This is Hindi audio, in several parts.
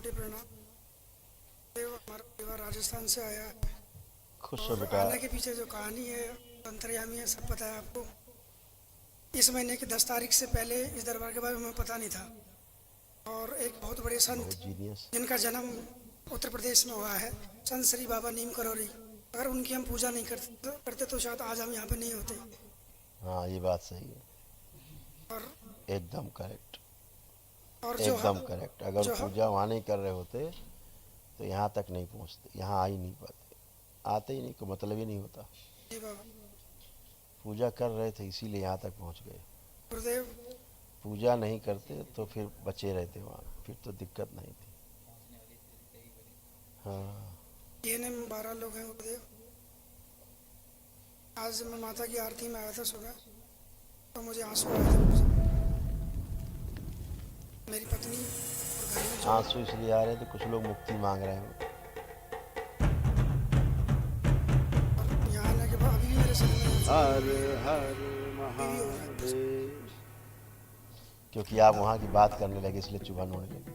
कोटि प्रणाम। हमारा परिवार राजस्थान से आया है खुश हो और बेटा। आने के पीछे जो कहानी है अंतर्यामी है, सब पता है आपको। इस महीने की 10 तारीख से पहले इस दरबार के बारे में हमें पता नहीं था। और एक बहुत बड़े संत बहुत जीनियस। जिनका जन्म उत्तर प्रदेश में हुआ है, संत श्री बाबा नीम करौरी, अगर उनकी हम पूजा नहीं करते तो शायद आज हम यहाँ पे नहीं होते। हाँ, ये बात सही है। और एकदम करेक्ट। और एकदम करेक्ट। अगर जो पूजा वहाँ नहीं कर रहे होते तो यहाँ तक नहीं पहुँचते, यहाँ आ ही नहीं पाते। आते ही नहीं, कोई मतलब ही नहीं होता। जी बाबा पूजा कर रहे थे इसीलिए यहाँ तक पहुँच गए। गुरुदेव, पूजा नहीं करते तो फिर बचे रहते वहाँ, फिर तो दिक्कत नहीं थी। हाँ, ये ने 12 लोग हैं गुरुदेव। आज मैं माता की आरती में आया था सुबह, तो मुझे आंसू आए थे। मेरी पत्नी और घर में जो आंसू इसलिए आ रहे थे, कुछ लोग मुक्ति मांग रहे हैं। और यहाँ आने के बाद अभी भी मेरे सर में आंसू हर हर अभी भी हो रहा है बस। महादेव। क्योंकि आप वहाँ की बात करने लगे इसलिए चुभन होने लगी।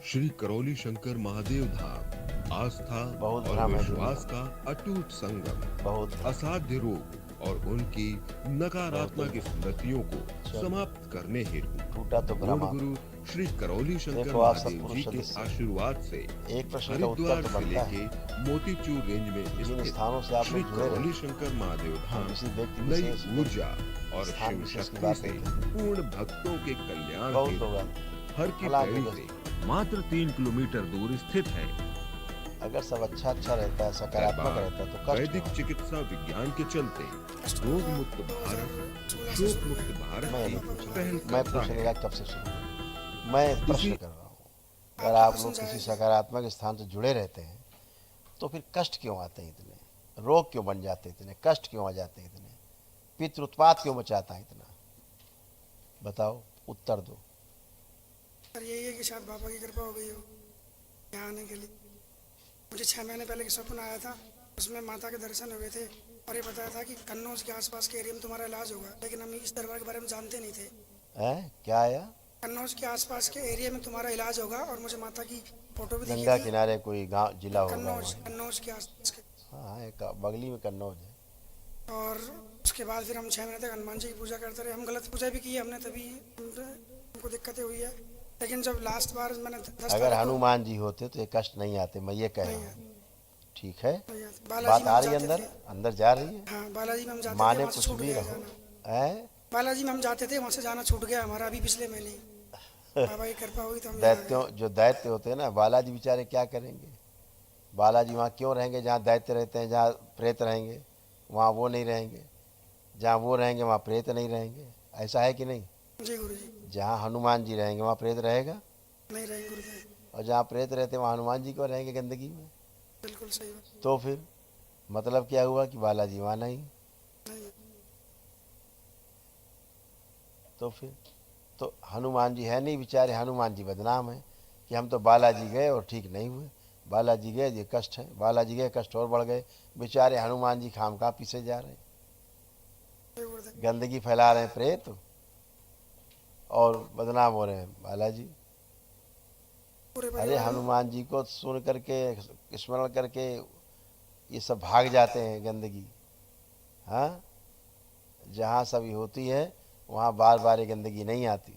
श्री करौली शंकर महादेव धाम आस्था बहुत और भ्रम है विश्वास का अटूट संगम, बहुत भ्रम। असाध्य रोग और उनकी नकारात्मक स्मृतियों को समाप्त करने हेतु टूटा तो भ्रम। पूर्ण गुरु श्री करौली शंकर देखो आप सब महादेव जी पुरुष के सदस्य। आशीर्वाद से एक प्रश्न का उत्तर हरिद्वार तो जिले बनता के है, मोतीचूर रेंज में जिन स्थित स्थानों से आप श्री लोग जुड़े करौली रहे शंकर महादेव हम धाम किसी व्यक्ति नई विशेष ऊर्जा और स्थान शिव विशेष की शक्ति बात से नहीं करते। पूर्ण भक्तों के कल्याण बहुत हेतु होगा। हर की हालांकि पैड़ी जैसे- से मात्र 3 किलोमीटर दूर स्थित है। अगर सब अच्छा रहता है, सकारात्मक रहता है तो कष्ट वैदिक क्यों? चिकित्सा विज्ञान के चलते रोग मुक्त भारत, शोक मुक्त भारत मैं की नहीं पूछ रहा। पहल मैं करता पूछने है। का कब से शुरू हुआ? मैं प्रश्न कर रहा हूँ। अगर आप लोग किसी सकारात्मक स्थान से जुड़े रहते हैं तो फिर कष्ट क्यों आते हैं इतने? रोग क्यों बन जाते हैं इतने? कष्ट क्यों आ जाते हैं इतने? पितृ उत्पात क्यों मचाता है इतना? बताओ, उत्तर दो। सर यही है कि शायद बाबा की कृपा हो गई हो यहाँ आने के लिए। मुझे 6 महीने पहले एक स्वप्न आया था, उसमें माता के दर्शन हुए थे और ये बताया था कि कन्नौज के आसपास के एरिया में तुम्हारा इलाज होगा, लेकिन हम इस दरबार के बारे में जानते नहीं थे। हैं? क्या आया? कन्नौज के आसपास के एरिया में तुम्हारा इलाज होगा और मुझे माता की फोटो भी दिखी गंगा थी। किनारे कोई गांव जिला होगा कन्नौज वहाँ। कन्नौज के आसपास के। हाँ, एक बगली में कन्नौज है। और उसके बाद फिर हम 6 महीने तक हनुमान जी की पूजा करते रहे। हम गलत पूजा भी की है हमने, तभी हमको दिक्कतें हुई है। लेकिन जब लास्ट बार मैंने 10 अगर तारीख को हनुमान जी होते तो ये कष्ट नहीं आते, मैं ये कह रहा नहीं हूँ। ठीक है, नहीं आते। बात बालाजी में आ हम रही है जाते अंदर? थे। अंदर जा रही है? हाँ, बालाजी में हम जाते थे, माने वहाँ से कुछ छूट भी गया रहो। जाना। हैं? बालाजी में हम जाते थे, वहाँ से जाना छूट गया हमारा अभी पिछले महीने ही। बाबा की कृपा हुई तो हम यहाँ आ दैत्यों गए। जो दैत्य होते हैं ना, बालाजी बेचारे क्या करेंगे? बालाजी वहाँ क्यों रहेंगे जहाँ दैत्य रहते हैं, जहाँ प्रेत रहेंगे वहाँ वो नहीं रहेंगे, जहाँ वो रहेंगे वहाँ प्रेत नहीं रहेंगे। ऐसा है कि नहीं? जी गुरु जी। जहाँ हनुमान जी रहेंगे वहाँ प्रेत रहेगा, नहीं रहेंगे गुरुदेव, और जहाँ प्रेत रहते हैं वहाँ हनुमान जी क्यों रहेंगे गंदगी में? बिल्कुल सही बात। तो फिर मतलब क्या हुआ कि बालाजी वहाँ नहीं? नहीं, तो फिर तो हनुमान जी है नहीं बेचारे, हनुमान जी बदनाम है कि हम तो बालाजी गए और ठीक नहीं हुए। बालाजी गए ये कष्ट है, बालाजी गए कष्ट और बढ़ गए। बेचारे हनुमान जी खामखा पीछे जा रहे हैं, जय गुरुदेव। गंदगी फैला रहे हैं प्रेत और बदनाम हो रहे हैं बालाजी। पूरे अरे परिवार हनुमान जी को सुन करके, स्मरण करके ये सब भाग जाते हैं गंदगी। हाँ, जहाँ सभी होती है वहाँ बार बार ये गंदगी नहीं आती।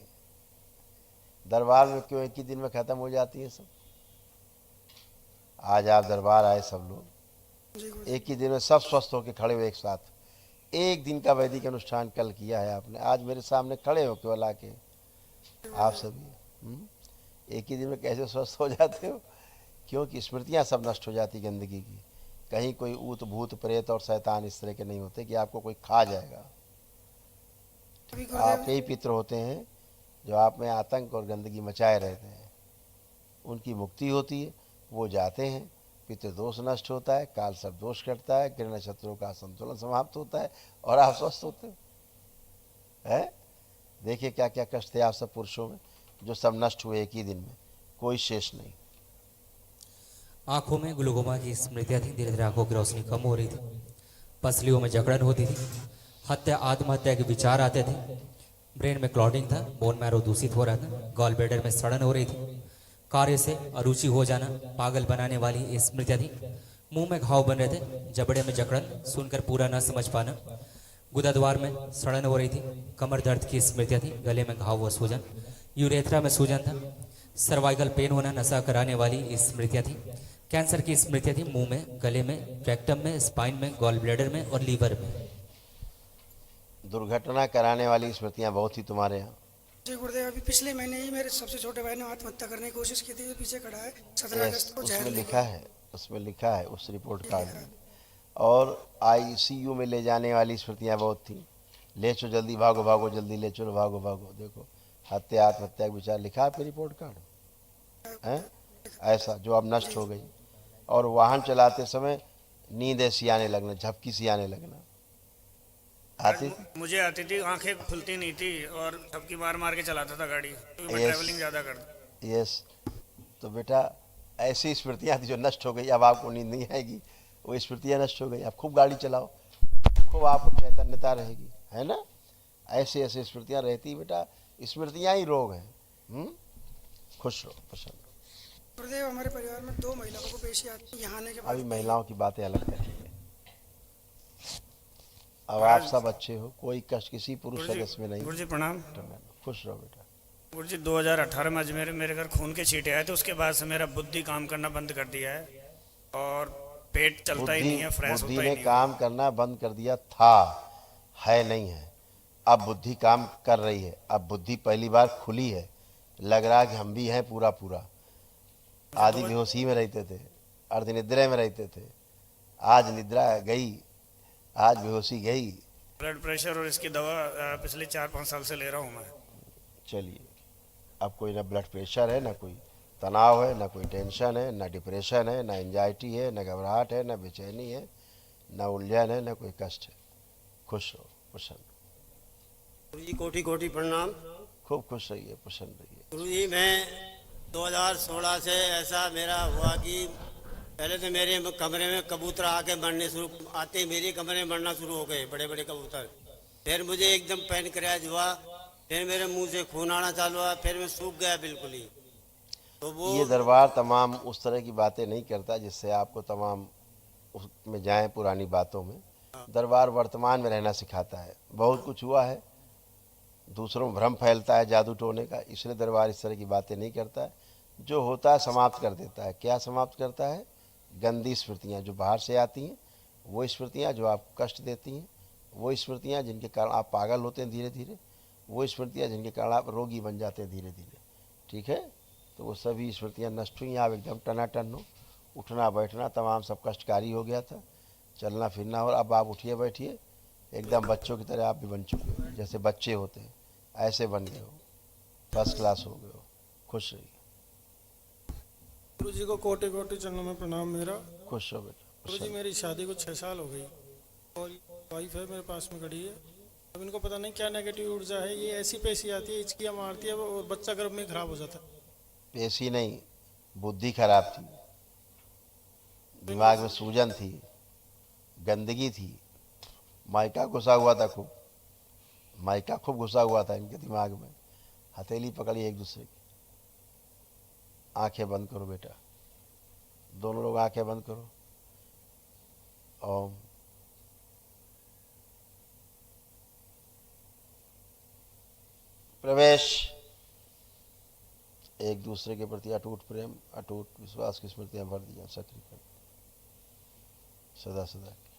दरबार में क्यों एक ही दिन में ख़त्म हो जाती है सब? आज आप दरबार आए सब लोग, जी गुरुदेव। एक ही दिन में सब स्वस्थ होकर खड़े हुए एक साथ। एक दिन का वैदिक अनुष्ठान कल किया है आपने, आज मेरे सामने खड़े हो केवल आके आप सभी। एक ही दिन में कैसे स्वस्थ हो जाते हो? क्योंकि स्मृतियाँ सब नष्ट हो जाती गंदगी की। कहीं कोई ऊत भूत प्रेत और शैतान इस तरह के नहीं होते कि आपको कोई खा जाएगा। अभी आप गुरुदेव यही पितृ होते हैं जो आप में आतंक और गंदगी मचाए रहते हैं। उनकी मुक्ति होती है, वो जाते हैं, पितृदोष नष्ट होता है, काल सब दोष कटता है, किरण शत्रुओं का संतुलन समाप्त होता है और आप स्वस्थ होते हैं। देखिए क्या क्या कष्ट थे आप सब पुरुषों में, जो सब नष्ट हुए एक ही दिन में, कोई शेष नहीं। आंखों में ग्लूकोमा की स्मृतियाँ थी, धीरे धीरे आंखों की रोशनी कम हो रही थी, पसलियों में जकड़न होती थी, हत्या आत्महत्या के विचार आते थे, ब्रेन में क्लॉटिंग था, बोन मैरो दूषित हो रहा था, गॉल ब्लैडर में सड़न हो रही थी, कार्य से अरुचि हो जाना, पागल बनाने वाली स्मृतियाँ थी, मुंह में घाव बन रहे थे, जबड़े में जकड़न, सुनकर पूरा न समझ पाना, गुदाद्वार में सड़न हो रही थी, कमर दर्द की स्मृतियाँ थी, गले में घाव व सूजन, यूरेथ्रा में सूजन था, सर्वाइकल पेन होना, नशा कराने वाली स्मृतियाँ थी, कैंसर की स्मृतियाँ थी, मुंह में, गले में, रेक्टम में, स्पाइन में, गॉल ब्लैडर में और लीवर में। दुर्घटना कराने वाली स्मृतियाँ बहुत थी तुम्हारे यहाँ। जी गुरुदेव, अभी पिछले महीने ही मेरे सबसे छोटे भाई ने आत्महत्या करने की कोशिश की थी, ये पीछे खड़ा है, 17 यस, अगस्त को जहर उसमें लेकर। लिखा है, उसमें लिखा है उस रिपोर्ट कार्ड में। और आईसीयू में ले जाने वाली स्मृतियाँ बहुत थी। ले चलो जल्दी, भागो भागो, जल्दी ले चलो, भागो भागो। देखो, हत्या आत्महत्या का विचार लिखा है फिर रिपोर्ट कार्ड है ऐसा, जो अब नष्ट हो गई। और वाहन चलाते समय नींद ऐसी आने लगना, झपकी सी आने लगना आती थी। मुझे आती थी, आंखें खुलती नहीं थी और झपकी मार मार के चलाता था गाड़ी, क्योंकि मैं Yes. ट्रैवलिंग ज़्यादा करता। यस, तो बेटा ऐसी स्मृतियाँ थी जो नष्ट हो गई। अब आपको नींद नहीं आएगी, वो स्मृतियाँ नष्ट हो गई। अब खूब गाड़ी चलाओ, खूब आपको चैतन्यता रहेगी, है ना। ऐसे ऐसे स्मृतियाँ रहती बेटा, स्मृतियाँ ही रोग हैं। खुश रहो, प्रसन्न रहो। गुरुदेव, हमारे परिवार में 2 महिलाओं को पेशी आती है, यहाँ आने के अभी बाद महिलाओं की बातें अलग करेंगे। अब आप सब अच्छे हो, कोई कष्ट किसी पुरुष सदस्य में नहीं। गुरु जी प्रणाम। खुश रहो बेटा। गुरु जी 2018 में अजमेर मेरे घर खून के छींटे आए थे, उसके बाद से मेरा बुद्धि काम करना बंद कर दिया है और पेट चलता ही नहीं है, फ्रेश बुद्धि होता ही ने नहीं है। काम करना बंद कर दिया था, है नहीं है। अब बुद्धि काम कर रही है। अब बुद्धि पहली बार खुली है, लग रहा है कि हम भी हैं पूरा पूरा। आदि बेहोशी में रहते थे, अर्ध निद्रा में रहते थे, आज निद्रा गई, आज बेहोशी गई। ब्लड प्रेशर और इसकी दवा पिछले 4-5 साल से ले रहा हूँ मैं। चलिए, अब कोई ना ब्लड प्रेशर है, ना कोई तनाव है, ना कोई टेंशन है, ना डिप्रेशन है, ना एंजाइटी है, ना घबराहट है, ना बेचैनी है, ना उलझन है, ना कोई कष्ट है। खुश रहो, प्रसन्न रहो। गुरु जी कोटि कोटि प्रणाम। खूब खुश रहिए, प्रसन्न रहिए। गुरु जी मैं 2016 से ऐसा मेरा हुआ कि पहले तो मेरे कमरे में कबूतर आके आते ही मेरे कमरे में मरना शुरू हो गए, बड़े बड़े कबूतर। फिर मुझे एकदम पैनक्रियाज हुआ, फिर मेरे मुंह से खून आना चालू हुआ, फिर मैं सूख गया बिल्कुल ही। तो वो ये दरबार तमाम उस तरह की बातें नहीं करता जिससे आपको तमाम उसमें जाएं पुरानी बातों में। दरबार वर्तमान में रहना सिखाता है। बहुत कुछ हुआ है, दूसरों में भ्रम फैलता है जादू टोने का, इसलिए दरबार इस तरह की बातें नहीं करता है। जो होता है समाप्त कर देता है। क्या समाप्त करता है? गंदी स्मृतियाँ जो बाहर से आती हैं, वो स्मृतियाँ जो आपको कष्ट देती हैं, वो स्मृतियाँ जिनके कारण आप पागल होते हैं धीरे धीरे, वो स्मृतियाँ जिनके कारण आप रोगी बन जाते हैं धीरे धीरे। ठीक है, तो वो सभी स्मृतियाँ नष्ट हुई। आप एकदम टनाटन हो, उठना बैठना तमाम सब कष्टकारी हो गया था, चलना फिरना। और अब आप उठिए बैठिए, एकदम बच्चों की तरह आप भी बन चुके हो, जैसे बच्चे होते हैं ऐसे बन गए हो, फर्स्ट क्लास हो गए हो। खुश रहिए, गुरु जी को कोटि कोटि चरणों में प्रणाम मेरा। खुश हो बेटा। गुरु जी मेरी शादी को 6 साल हो गई और वाइफ है मेरे पास में खड़ी है। अब इनको पता नहीं क्या नेगेटिव ऊर्जा है, ये ऐसी पेशी आती है, हिचकियाँ मारती है और बच्चा गर्भ में खराब हो जाता है। पेशी नहीं, बुद्धि खराब थी, दिमाग में सूजन थी, गंदगी थी, माइका घुसा हुआ था खूब, माइका खूब घुसा हुआ था इनके दिमाग में। हथेली पकड़ी एक दूसरे की। आंखें बंद करो बेटा, दोनों लोग आंखें बंद करो। ओम। प्रवेश। एक दूसरे के प्रति अटूट प्रेम, अटूट विश्वास की स्मृतियां भर दिया, सक्रिय कर सदा सदा की।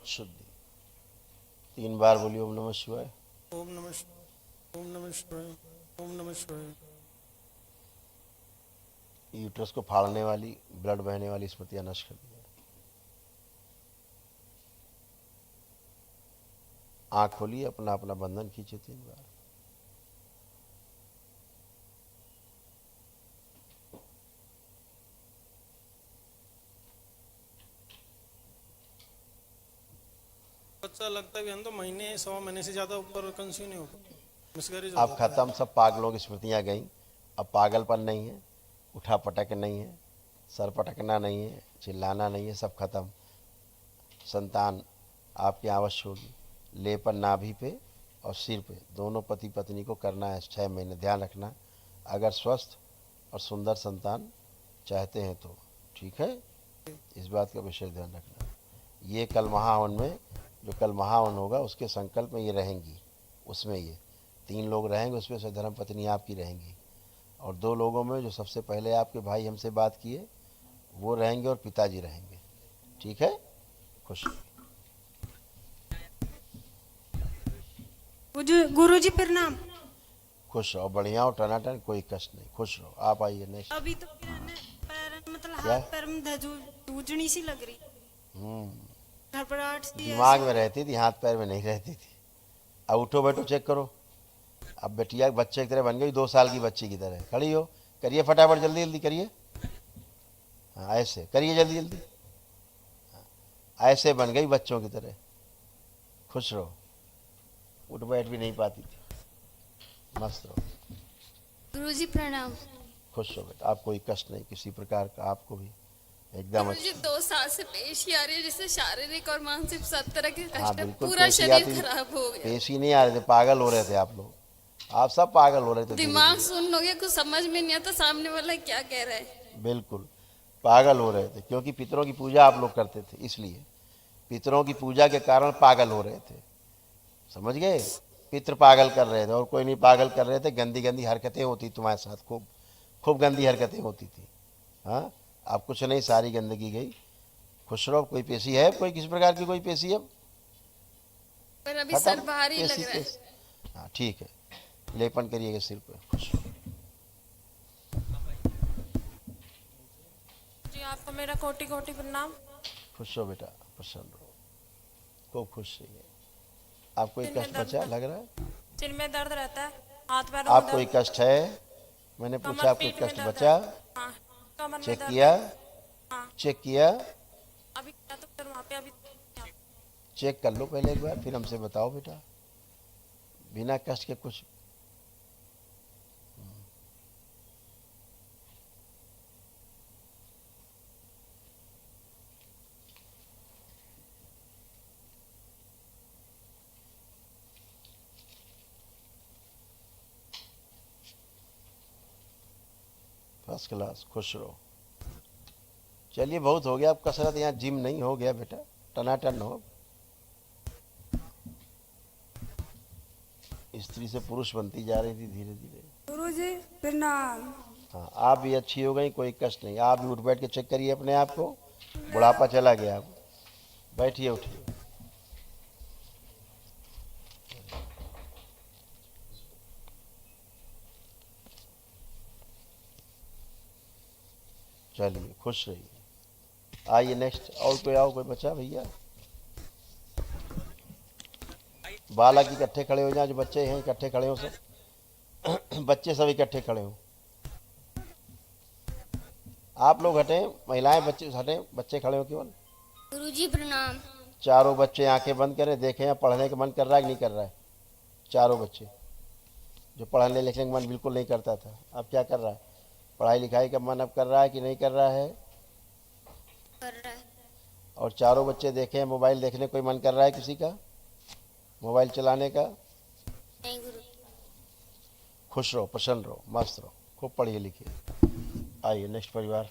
शुद्धि 3 बार बोलिए ओम नमः शिवाय। ओम नमः शिवाय, ओम नमः शिवाय, ओम नमः शिवाय। यूट्रस को फाड़ने वाली, ब्लड बहने वाली स्मृतियां नष्ट कर दिया। आंख खोलिए, अपना अपना बंधन खींचे 3 बार। बच्चा लगता भी है तो महीने 1.25 महीने से ज़्यादा ऊपर कंसीव नहीं हो पाता, मिसकैरेज अब ख़त्म, सब पागलों की स्मृतियाँ गईं। अब पागलपन नहीं है, उठा पटक नहीं है, सर पटकना नहीं है, चिल्लाना नहीं है, सब खत्म। संतान आपकी अवश्य होगी। लेपन नाभि पे और सिर पे दोनों पति पत्नी को करना है 6 महीने। ध्यान रखना, अगर स्वस्थ और सुंदर संतान चाहते हैं तो ठीक है, इस बात का विशेष ध्यान रखना। ये कल महाहवन में, जो कल महाहवन होगा उसके संकल्प में ये रहेंगी, उसमें ये 3 लोग रहेंगे, उसमें से धर्म पत्नी आपकी रहेंगी, और 2 लोगों में जो सबसे पहले आपके भाई हमसे बात किए वो रहेंगे और पिताजी रहेंगे। ठीक है, खुश। गुरुजी प्रणाम। खुश रहो, बढ़िया हो, टनाटन, कोई कष्ट नहीं, खुश रहो। आप आइए नेक्स्ट। अभी तो क्या है, पैर मतलब क्या? हाथ पैर में धूजनी सी लग रही, घबराहट सी दिमाग में रहती थी, हाथ पैर में नहीं रहती थी। अब उठो बैठो, चेक करो। अब बेटिया बच्चे की तरह बन गई, 2 साल की बच्ची की तरह खड़ी हो। करिए फटाफट, जल्दी जल्दी करिए। हाँ ऐसे करिए, जल्दी जल्दी। ऐसे बन गई बच्चों की तरह, खुश रहो। उठ बैठ भी नहीं पाती थी, मस्त रहो। गुरुजी प्रणाम। खुश हो बेटा, आप कोई कष्ट नहीं किसी प्रकार का, आपको भी एकदम गुरुजी अच्छा। 2 साल से पेशी आ रही है, जिससे शारीरिक और मानसिक सब तरह के हाँ कष्ट है, बिल्कुल, पूरा पेशी शरीर आती थी, खराब हो गया, पेशी नहीं आ रहे थे, पागल हो रहे थे आप लोग, आप सब पागल हो रहे थे। दिमाग सुन्न हो गया, कुछ समझ में नहीं आता सामने वाला क्या कह रहा है। बिल्कुल पागल हो रहे थे, क्योंकि पितरों की पूजा आप लोग करते थे, इसलिए पितरों की पूजा के कारण पागल हो रहे थे, समझ गए। पितर पागल कर रहे थे और कोई नहीं पागल कर रहे थे। गंदी गंदी हरकतें होती तुम्हारे साथ, खूब खूब गंदी हरकतें होती थी। हाँ, अब कुछ नहीं, सारी गंदगी गई। खुश रहो। कोई पेशी है, कोई किसी प्रकार की कोई पेशी अब? पर अभी सर भारी लग पेशी रहा है। हाँ ठीक है, लेपन करिएगा सिर पे। खुश रहो। जी आपको मेरा कोटि कोटि प्रणाम। खुश हो बेटा, प्रसन्न रहो, खूब खुश रहिए। आपको कोई कष्ट बचा लग रहा है? सिर में दर्द रहता है, हाथ पैर आप कोई कष्ट है? मैंने पूछा, आपको कष्ट बचा? कमर में चेक दर्द किया? हाँ। चेक किया? अभी क्या तो फिर वहाँ पे अभी चेक कर लो पहले एक बार, फिर हमसे बताओ बेटा। बिना कष्ट के कुछ फर्स्ट क्लास, खुश रहो। चलिए बहुत हो गया अब कसरत, यहाँ जिम नहीं, हो गया बेटा, टनाटन हो। स्त्री से पुरुष बनती जा रही थी धीरे धीरे। गुरुजी प्रणाम। हाँ, आप भी अच्छी हो गई, कोई कष्ट नहीं। आप भी उठ बैठ के चेक करिए अपने आप को, बुढ़ापा चला गया। अब बैठिए, उठिए। चलिए खुश रहिए। आइए नेक्स्ट। और कोई आओ, कोई बच्चा भैया? बालक इकट्ठे खड़े हो जाए, जो बच्चे हैं इकट्ठे खड़े हो सब। बच्चे सब इकट्ठे खड़े हो। आप लोग हटें, महिलाएं बच्चे हटें, बच्चे खड़े हो केवल। गुरुजी प्रणाम। चारों बच्चे आंखें बंद करें, देखें यहाँ पढ़ने का मन कर रहा है कि नहीं कर रहा है। चारों बच्चे, जो पढ़ने लिखने का मन बिल्कुल नहीं करता था, अब क्या कर रहा है? पढ़ाई लिखाई का मन अब कर रहा है कि नहीं कर रहा है? कर रहा है। और चारों बच्चे देखें, मोबाइल देखने कोई मन कर रहा है किसी का, मोबाइल चलाने का? नहीं गुरु। खुश रहो, प्रसन्न रहो, मस्त रहो, खूब पढ़िए लिखिए। आइए नेक्स्ट परिवार।